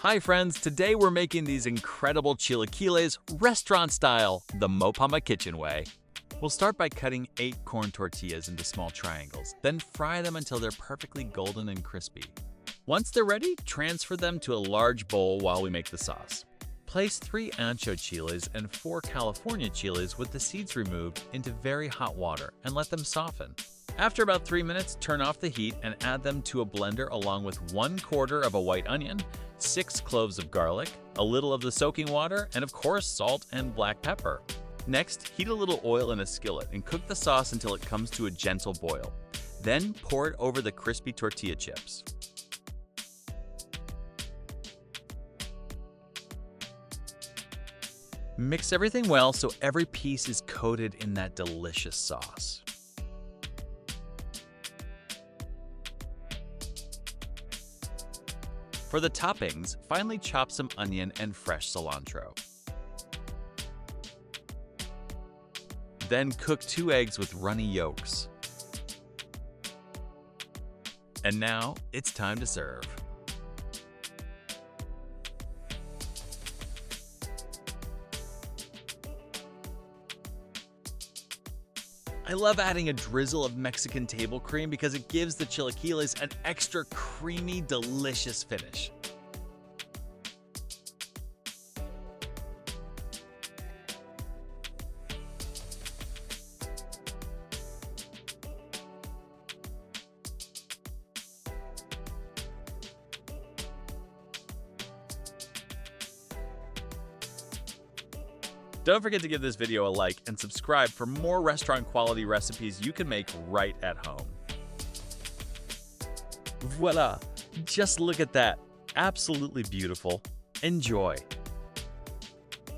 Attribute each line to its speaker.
Speaker 1: Hi friends, today we're making these incredible chilaquiles restaurant style, the Mopama kitchen way. We'll start by cutting 8 corn tortillas into small triangles, then fry them until they're perfectly golden and crispy. Once they're ready, transfer them to a large bowl while we make the sauce. Place 3 ancho chiles and 4 California chiles with the seeds removed into very hot water and let them soften. After about 3 minutes, turn off the heat and add them to a blender along with 1/4 of a white onion, 6 cloves of garlic, a little of the soaking water, and of course salt and black pepper. Next, heat a little oil in a skillet and cook the sauce until it comes to a gentle boil. Then pour it over the crispy tortilla chips. Mix everything well so every piece is coated in that delicious sauce. For the toppings, finely chop some onion and fresh cilantro. Then cook 2 eggs with runny yolks. And now it's time to serve. I love adding a drizzle of Mexican table cream because it gives the chilaquiles an extra creamy, delicious finish. Don't forget to give this video a like and subscribe for more restaurant quality recipes you can make right at home. Voila! Just look at that. Absolutely beautiful. Enjoy.